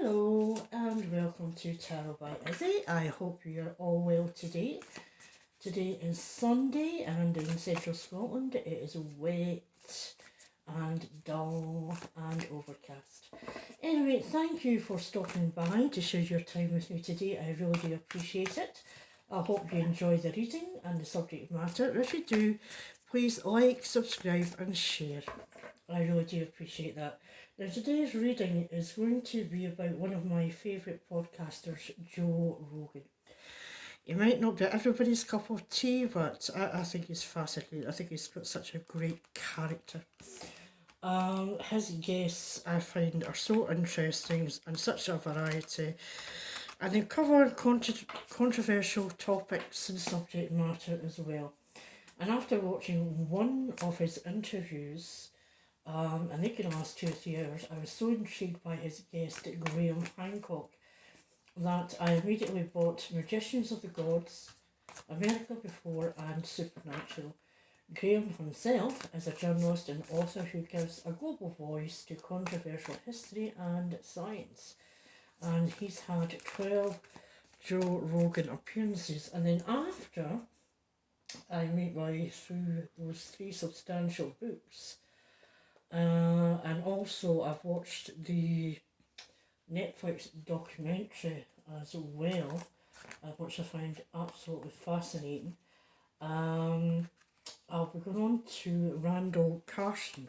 Hello and welcome to Tarot by Izzy. I hope you're all well today. Today is Sunday and in central Scotland it is wet and dull and overcast. Anyway, thank you for stopping by to share your time with me today. I really do appreciate it. I hope you enjoy the reading and the subject matter. If you do, please like, subscribe and share. I really do appreciate that. Now today's reading is going to be about one of my favourite podcasters, Joe Rogan. He might not be everybody's cup of tea, but I think he's fascinating. I think he's got such a great character. His guests I find are so interesting and such a variety, and they cover controversial topics and subject matter as well. And after watching one of his interviews, and they can last 2 or 3 hours, I was so intrigued by his guest, Graham Hancock, that I immediately bought Magicians of the Gods, America Before and Supernatural. Graham himself is a journalist and author who gives a global voice to controversial history and science. And he's had 12 Joe Rogan appearances. And then after I made my way through those 3 substantial books, and also I've watched the Netflix documentary as well, which I find absolutely fascinating. I'll be going on to Randall Carson.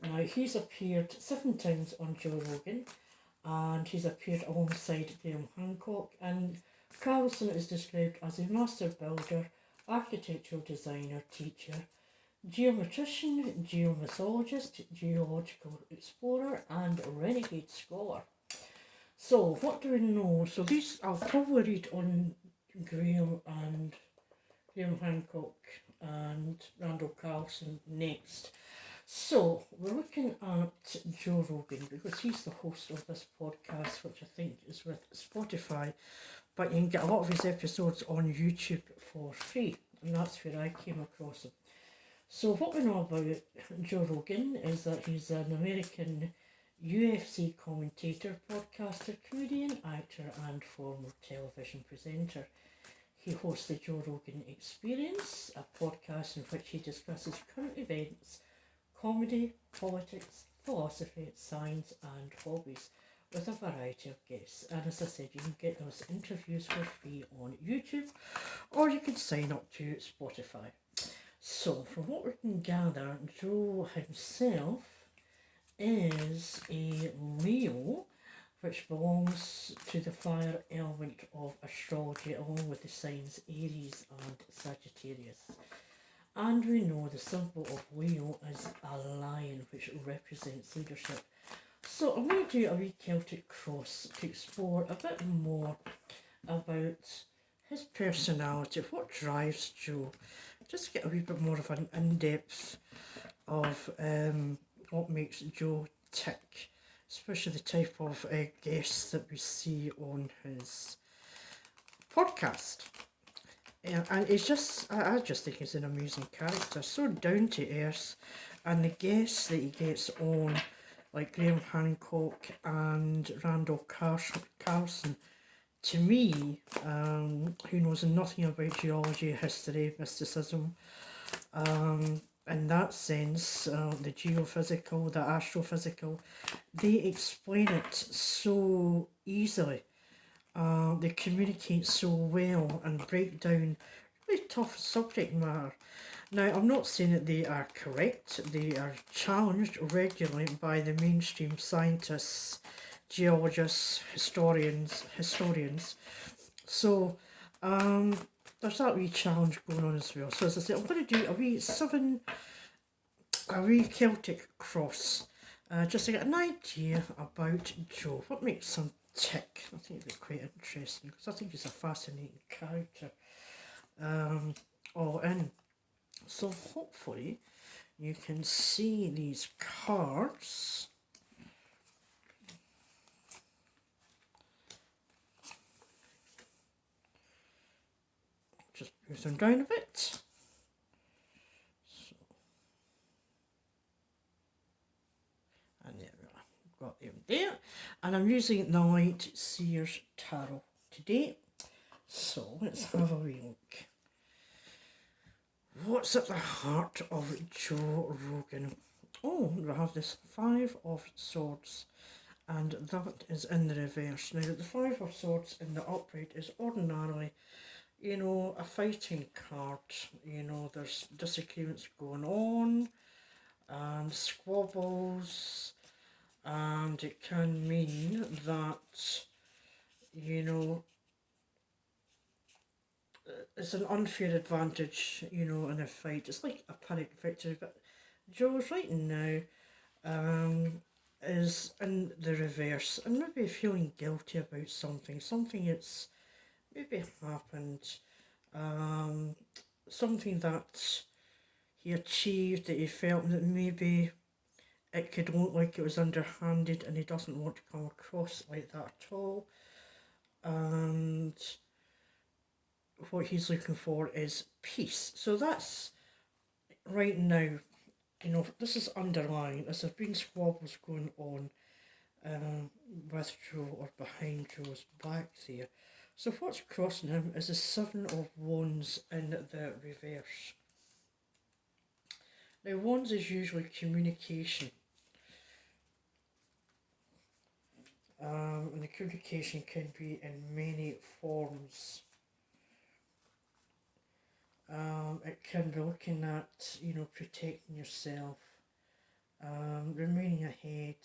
Now, he's appeared 7 times on Joe Rogan, and he's appeared alongside Graham Hancock, and Carlson is described as a master builder, architectural designer, teacher, geometrician, geomythologist, geological explorer and renegade scholar. So what do we know? So these I'll probably read on Graham Hancock and Randall Carlson next. So we're looking at Joe Rogan because he's the host of this podcast, which I think is with Spotify, but you can get a lot of his episodes on YouTube for free, and that's where I came across him. So what we know about Joe Rogan is that he's an American UFC commentator, podcaster, comedian, actor and former television presenter. He hosts the Joe Rogan Experience, a podcast in which he discusses current events, comedy, politics, philosophy, science and hobbies with a variety of guests. And as I said, you can get those interviews for free on YouTube or you can sign up to Spotify. So, from what we can gather, Joe himself is a Leo, which belongs to the fire element of astrology, along with the signs Aries and Sagittarius. And we know the symbol of Leo is a lion, which represents leadership. So, I'm going to do a wee Celtic cross to explore a bit more about his personality, what drives Joe. Just get a wee bit more of an in-depth of what makes Joe tick, especially the type of guests that we see on his podcast. And it's just, I just think he's an amusing character, so down to earth, and the guests that he gets on, like Graham Hancock and Randall Carlson, to me, who knows nothing about geology, history, mysticism, in that sense, the geophysical, the astrophysical, they explain it so easily. They communicate so well and break down really tough subject matter. Now, I'm not saying that they are correct. They are challenged regularly by the mainstream scientists, geologists, historians. So, there's that wee challenge going on as well. So as I said, I'm going to do a wee Celtic cross, just to get an idea about Joe. What makes him tick? I think it'd be quite interesting because I think he's a fascinating character. All in. So hopefully you can see these cards. Just move them down a bit. So, and there we are. Got them there. And I'm using the Light Seers Tarot today. So let's have a wee look. What's at the heart of Joe Rogan? Oh, we have this Five of Swords, and that is in the reverse. Now, the Five of Swords in the upright is ordinarily, a fighting card. There's disagreements going on and squabbles, and it can mean that, you know, it's an unfair advantage, in a fight. It's like a panic victory, but Joe's right now is in the reverse and maybe feeling guilty about something. Something that's maybe happened. Um, Something that he achieved that he felt that maybe it could look like it was underhanded, and he doesn't want to come across like that at all. And what he's looking for is peace. So that's right now, this is underlying as there's been squabbles going on with Joe or behind Joe's back there. So what's crossing him is the Seven of Wands in the reverse. Now, Wands is usually communication. And the communication can be in many forms. It can be looking at, protecting yourself, remaining ahead,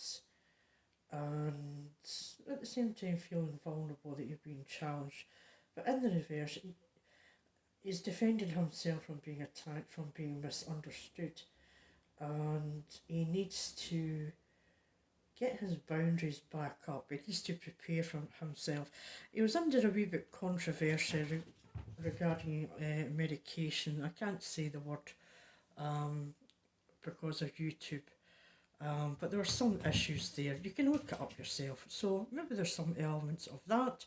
and at the same time feeling vulnerable that you're being challenged. But in the reverse, he's defending himself from being attacked, from being misunderstood, and he needs to get his boundaries back up. He needs to prepare for himself. He was under a wee bit controversy regarding medication. I can't say the word because of YouTube. But there were some issues there. You can look it up yourself. So maybe there's some elements of that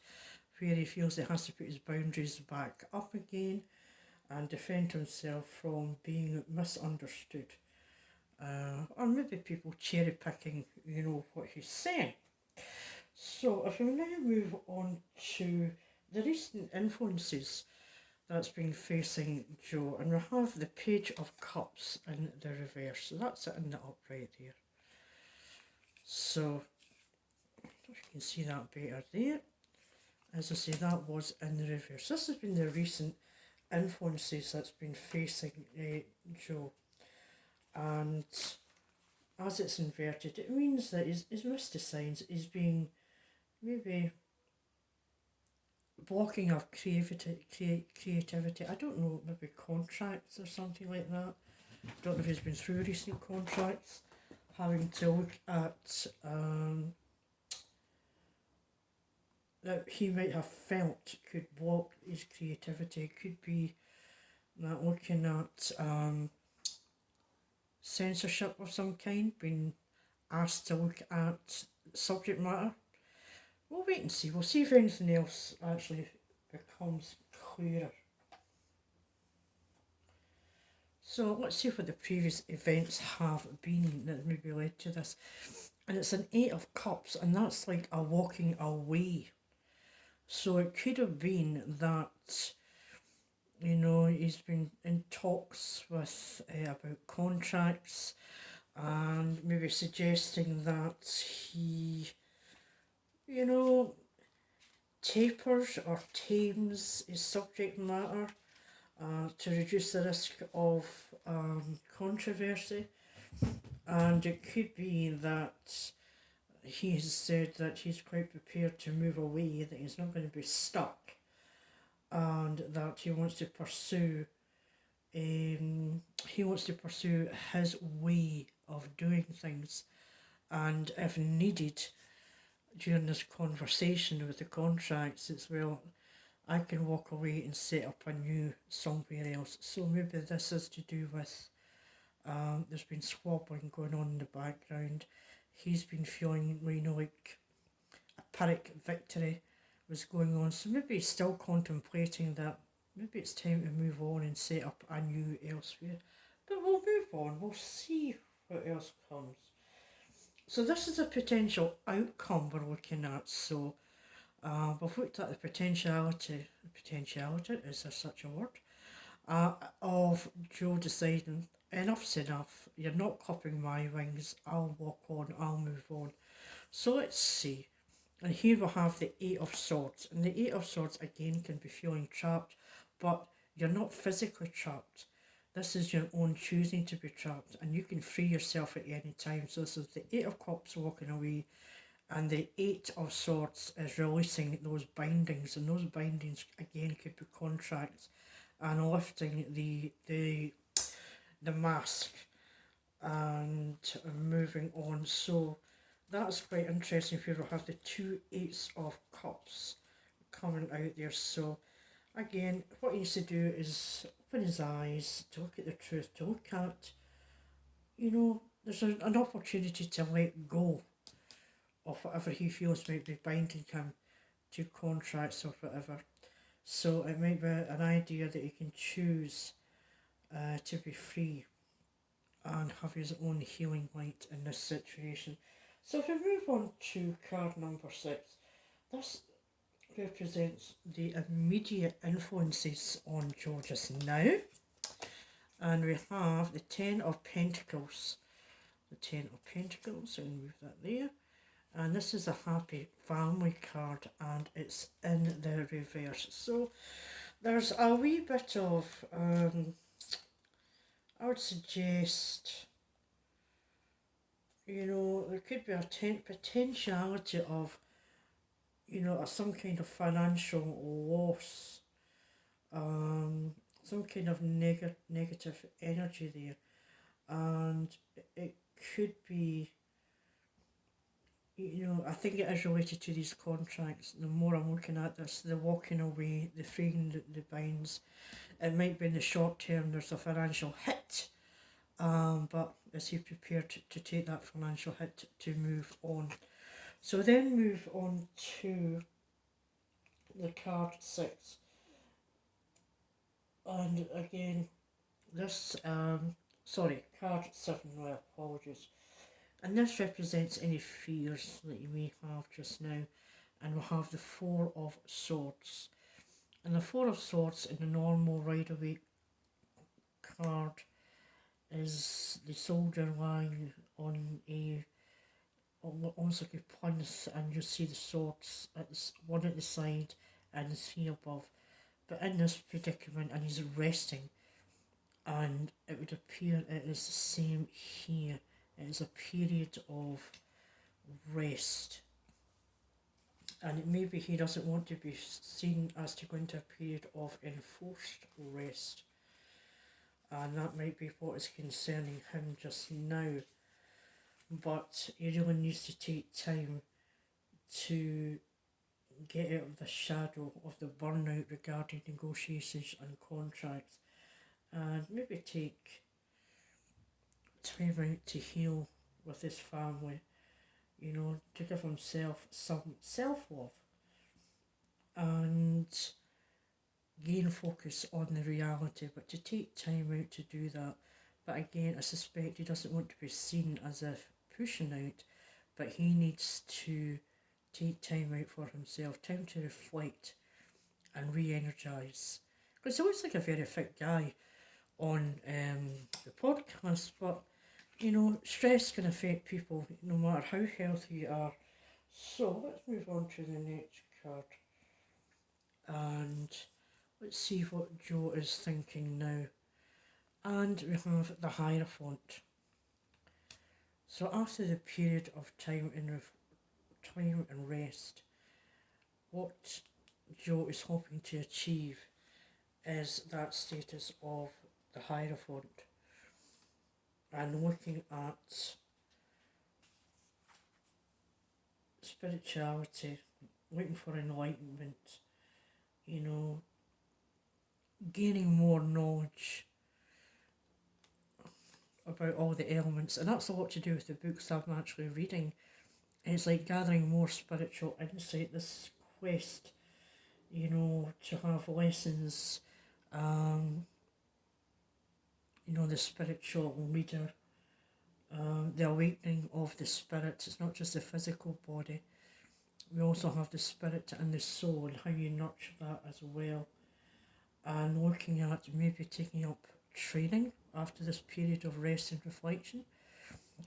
where he feels he has to put his boundaries back up again and defend himself from being misunderstood. Or maybe people cherry picking, what he's saying. So if we now move on to the recent influences that's been facing Joe, and we have the Page of Cups in the reverse. So that's it in the upright there. So if you can see that better there. As I say, that was in the reverse. This has been the recent influences that's been facing Joe. And as it's inverted, it means that he's missed the signs. He's being maybe blocking of creativity. I don't know, maybe contracts or something like that. I don't know if he's been through recent contracts, having to look at that he might have felt could block his creativity. It could be that looking at censorship of some kind, being asked to look at subject matter. We'll wait and see. We'll see if anything else actually becomes clearer. So let's see what the previous events have been that maybe led to this. And it's an Eight of Cups, and that's like a walking away. So it could have been that, he's been in talks with about contracts, and maybe suggesting that he, tapers or tames his subject matter to reduce the risk of controversy. And it could be that he has said that he's quite prepared to move away, that he's not going to be stuck, and that he wants to pursue his way of doing things, and if needed during this conversation with the contracts, it's, well, I can walk away and set up a new somewhere else. So maybe this is to do with there's been squabbling going on in the background. He's been feeling, like a Pyrrhic victory was going on. So maybe he's still contemplating that maybe it's time to move on and set up a new elsewhere. But we'll move on. We'll see what else comes. So this is a potential outcome we're looking at. So we've looked at the potentiality, is there such a word, of Joe deciding enough's enough, you're not clipping my wings, I'll walk on, I'll move on. So let's see. And here we have the Eight of Swords. And the Eight of Swords again can be feeling trapped, but you're not physically trapped. This is your own choosing to be trapped, and you can free yourself at any time. So this is the Eight of Cups walking away, and the Eight of Swords is releasing those bindings, and those bindings again could be contracts, and lifting the mask and moving on. So that's quite interesting. Here we have the two Eights of Cups coming out there. So again, what he needs to do is open his eyes to look at the truth, to look at, there's an opportunity to let go of whatever he feels might be binding him to contracts or whatever. So it might be an idea that he can choose to be free and have his own healing light in this situation. So if we move on to card number 6, this represents the immediate influences on Joe just now. And we have the Ten of Pentacles. The Ten of Pentacles, so we'll move that there. And this is a happy family card, and it's in the reverse. So there's a wee bit of, I would suggest, there could be a potentiality of, some kind of financial loss, some kind of negative energy there. And it could be, I think it is related to these contracts. The more I'm looking at this, the walking away, the freeing the binds, it might be in the short term there's a financial hit, but is he prepared to take that financial hit to move on? So then move on to the card 6. And again, this, card 7, my apologies. And this represents any fears that you may have just now. And we'll have the Four of Swords. And the Four of Swords in the normal Rider-Waite card is the soldier lying on almost like a punch, and you see the swords, one at the side and 3 above. But in this predicament, and he's resting, and it would appear it is the same here. It is a period of rest, and it maybe he doesn't want to be seen as to go into a period of enforced rest, and that might be what is concerning him just now. But he really needs to take time to get out of the shadow of the burnout regarding negotiations and contracts, and maybe take time out to heal with his family, to give himself some self-love and gain focus on the reality, but to take time out to do that. But again, I suspect he doesn't want to be seen as if pushing out, but he needs to take time out for himself, time to reflect and re-energise. Because he looks like a very fit guy on the podcast, but stress can affect people no matter how healthy you are. So let's move on to the next card, and let's see what Joe is thinking now. And we have the Hierophant. So after the period of time and rest, what Joe is hoping to achieve is that status of the Hierophant, and looking at spirituality, looking for enlightenment, gaining more knowledge about all the elements. And that's a lot to do with the books I'm actually reading. It's like gathering more spiritual insight, this quest, to have lessons, the spiritual leader, the awakening of the spirit. It's not just the physical body. We also have the spirit and the soul and how you nurture that as well. And looking at maybe taking up training after this period of rest and reflection,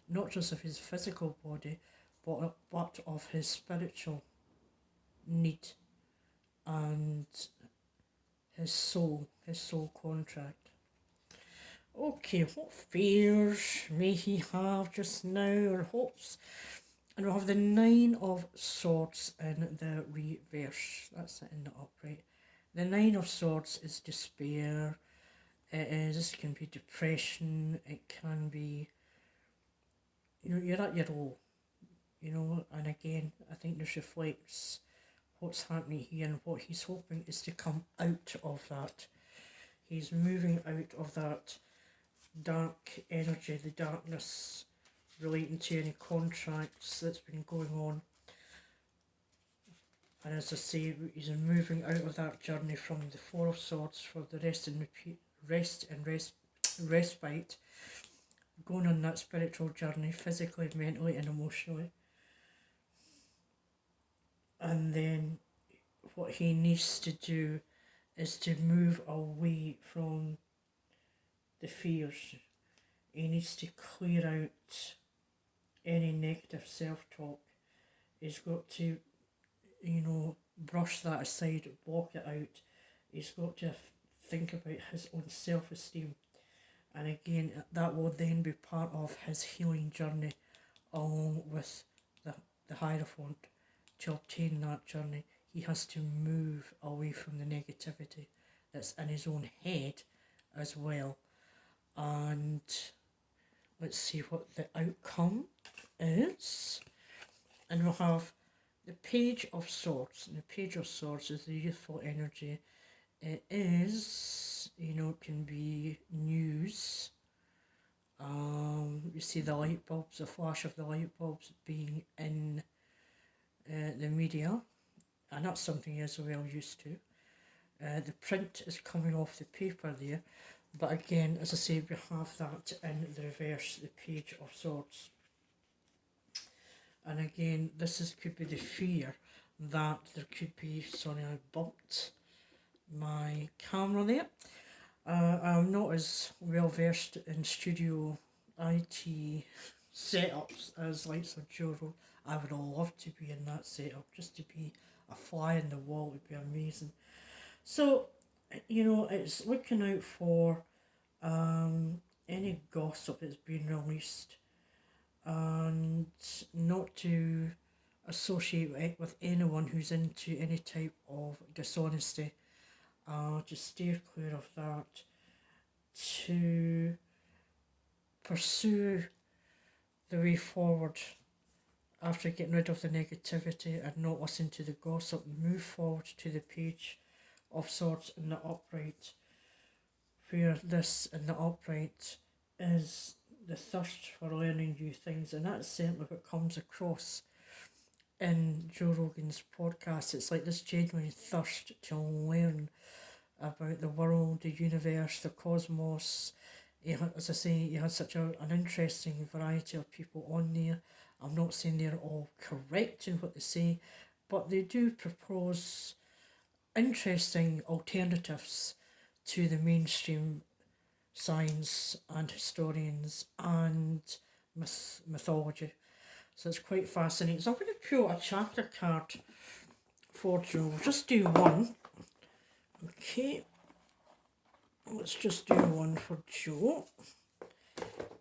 not just of his physical body, but of his spiritual need and his soul contract. Okay, what fears may he have just now, or hopes? And we'll have the Nine of Swords in the reverse. That's it in the upright. The Nine of Swords is despair. This can be depression. It can be, you're at your low, and again, I think this reflects what's happening here, and what he's hoping is to come out of that. He's moving out of that dark energy, the darkness relating to any contracts that's been going on. And as I say, he's moving out of that journey from the Four of Swords for the respite, going on that spiritual journey, physically, mentally and emotionally. And then what he needs to do is to move away from the fears. He needs to clear out any negative self-talk. He's got to, brush that aside, block it out. He's got to think about his own self-esteem. And again, that will then be part of his healing journey along with the Hierophant. To obtain that journey, he has to move away from the negativity that's in his own head as well. And let's see what the outcome is. And we'll have the Page of Swords. And the Page of Swords is the youthful energy. It is, it can be news. You see the light bulbs, the flash of the light bulbs being in the media. And that's something he is well used to. The print is coming off the paper there. But again, as I say, we have that in the reverse, the Page of Swords. And again, could be the fear that there could be, sorry, I bumped my camera there. I'm not as well versed in studio IT setups as likes of Joe Rogan. I would love to be in that setup, just to be a fly in the wall would be amazing. So, it's looking out for any gossip that's been released, and not to associate it with anyone who's into any type of dishonesty. Just steer clear of that. To pursue the way forward after getting rid of the negativity and not listen to the gossip, move forward to the Page of Swords in the upright, where this in the upright is the thirst for learning new things, and that's certainly what comes across in Joe Rogan's podcast. It's like this genuine thirst to learn about the world, the universe, the cosmos. As I say, you had such an interesting variety of people on there. I'm not saying they're all correct in what they say, but they do propose interesting alternatives to the mainstream science and historians and mythology. So it's quite fascinating. So I'm going to pull a chapter card for Joe. We'll just do one. Okay. Let's just do one for Joe.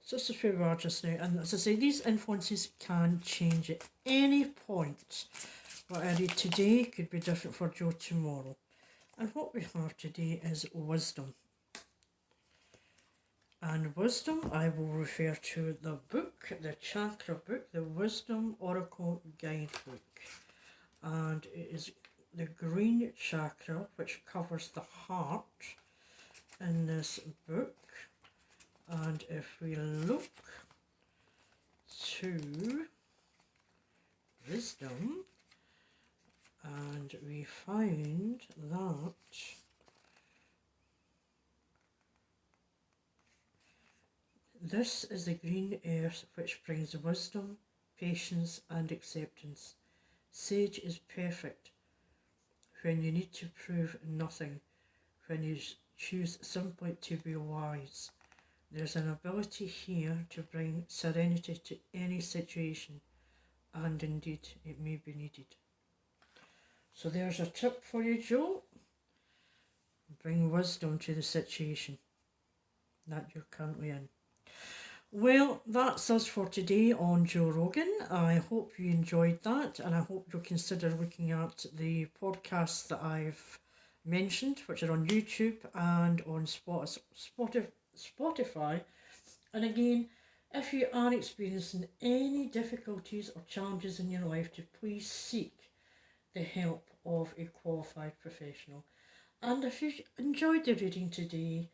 So this is where we are just now. And as I say, these influences can change at any point. What I read today could be different for Joe tomorrow. And what we have today is wisdom. And wisdom, I will refer to the book, the chakra book, the Wisdom Oracle Guidebook. And it is the green chakra, which covers the heart in this book. And if we look to wisdom, and we find that This is the green earth which brings wisdom, patience, and acceptance. Sage is perfect when you need to prove nothing, when you choose simply to be wise. There's an ability here to bring serenity to any situation, and indeed it may be needed. So there's a tip for you, Joe. Bring wisdom to the situation that you're currently in. Well, that's us for today on Joe Rogan. I hope you enjoyed that, and I hope you'll consider looking at the podcasts that I've mentioned, which are on YouTube and on Spotify. And again, if you are experiencing any difficulties or challenges in your life, to please seek the help of a qualified professional. And if you enjoyed the reading today,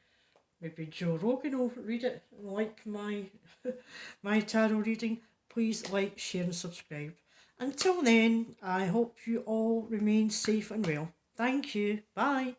maybe Joe Rogan will read it like my tarot reading. Please like, share and subscribe. Until then, I hope you all remain safe and well. Thank you. Bye.